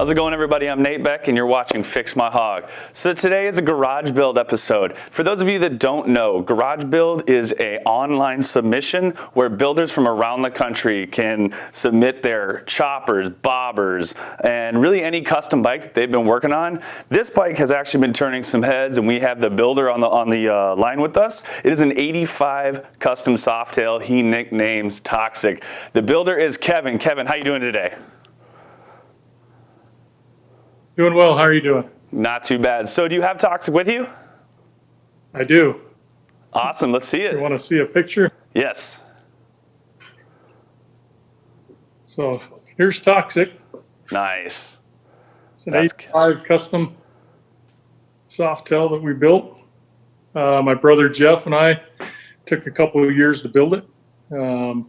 How's it going, everybody? I'm Nate Beck, and you're watching Fix My Hog. So today is a garage build episode. For those of you that don't know, garage build is an online submission where builders from around the country can submit their choppers, bobbers, and really any custom bike that they've been working on. This bike has actually been turning some heads, and we have the builder on the line with us. It is an 85 custom Softail he nicknames Toxic. The builder is Kevin. Kevin, how you doing today? Doing well. How are you doing? Not too bad. So do you have Toxic with you? I do. Awesome. Let's see it. You want to see a picture? Yes. So here's Toxic. Nice. It's an 85 custom Softail that we built. My brother Jeff and I took a couple of years to build it. Of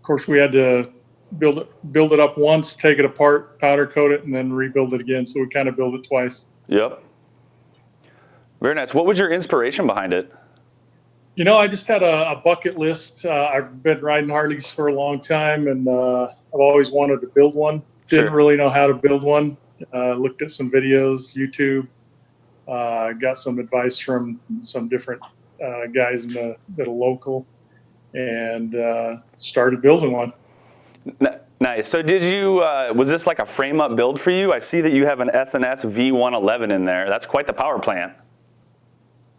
course, we had to build it up once, take it apart, powder coat it, and then rebuild it again. So we kind of built it twice. Yep. Very nice. What was your inspiration behind it? You know, I just had a bucket list. I've been riding Harleys for a long time, and I've always wanted to build one. Didn't really know how to build one. Looked at some videos, YouTube, got some advice from some different guys that are local, and started building one. Nice. So did you, was this like a frame up build for you? I see that you have an S&S V111 in there. That's quite the power plant.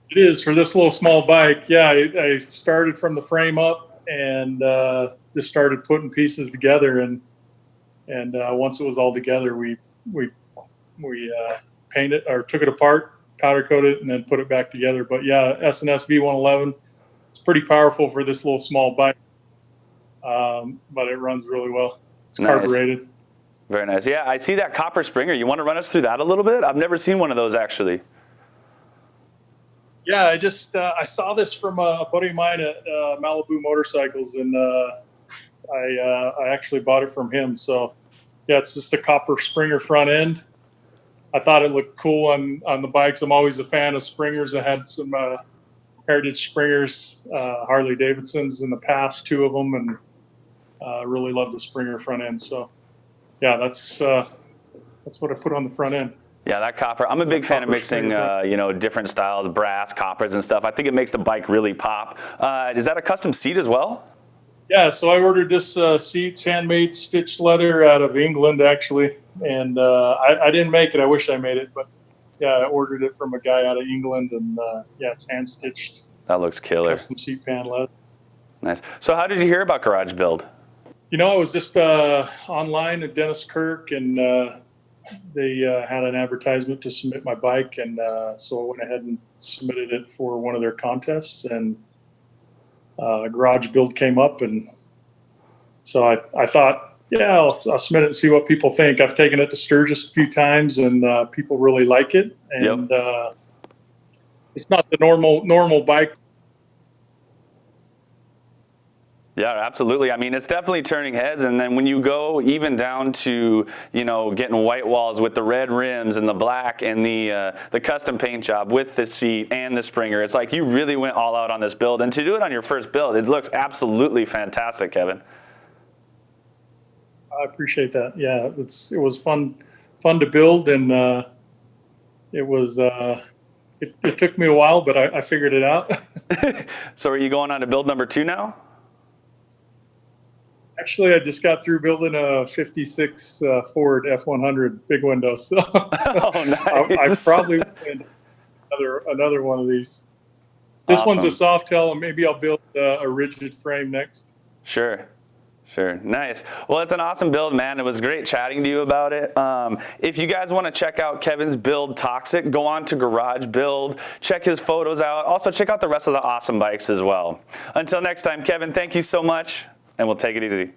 It is for this little small bike. Yeah, I started from the frame up and just started putting pieces together. And once it was all together, we painted or took it apart, powder coated it, and then put it back together. But yeah, S&S V111, it's pretty powerful for this little small bike. But it runs really well. It's carbureted. Very nice. Yeah, I see that copper springer. You want to run us through that a little bit? I've never seen one of those actually. Yeah, I saw this from a buddy of mine at Malibu Motorcycles, and I actually bought it from him. So yeah, it's just a copper springer front end. I thought it looked cool on the bikes. I'm always a fan of springers. I had some heritage springers, Harley Davidsons in the past, 2 of them, and really love the springer front end. So yeah, that's what I put on the front end. Yeah, that copper. I'm a big fan of mixing, different styles, brass, coppers, and stuff. I think it makes the bike really pop. Is that a custom seat as well? Yeah, so I ordered this seat, handmade stitched leather out of England, actually. And I didn't make it. I wish I made it, but yeah, I ordered it from a guy out of England, and yeah, it's hand stitched. That looks killer. Custom seat pan leather. Nice. So how did you hear about Garage Build? You know, I was just online at Dennis Kirk, and they had an advertisement to submit my bike, and so I went ahead and submitted it for one of their contests, and Garage Build came up, and so I thought, yeah, I'll submit it and see what people think. I've taken it to Sturgis a few times, and people really like it, and it's not the normal bike. Yeah, absolutely. I mean, it's definitely turning heads. And then when you go even down to, getting white walls with the red rims and the black and the custom paint job with the seat and the springer, it's like you really went all out on this build. And to do it on your first build, it looks absolutely fantastic, Kevin. I appreciate that. Yeah, it was fun to build, and it was it took me a while, but I figured it out. So are you going on to build number 2 now? Actually, I just got through building a 56 Ford F100 big window, so oh, nice. I probably will another one of these. This one's a Softail, and maybe I'll build a rigid frame next. Sure. Nice. Well, it's an awesome build, man. It was great chatting to you about it. If you guys want to check out Kevin's build, Toxic, go on to Garage Build, check his photos out. Also, check out the rest of the awesome bikes as well. Until next time, Kevin, thank you so much, and we'll take it easy.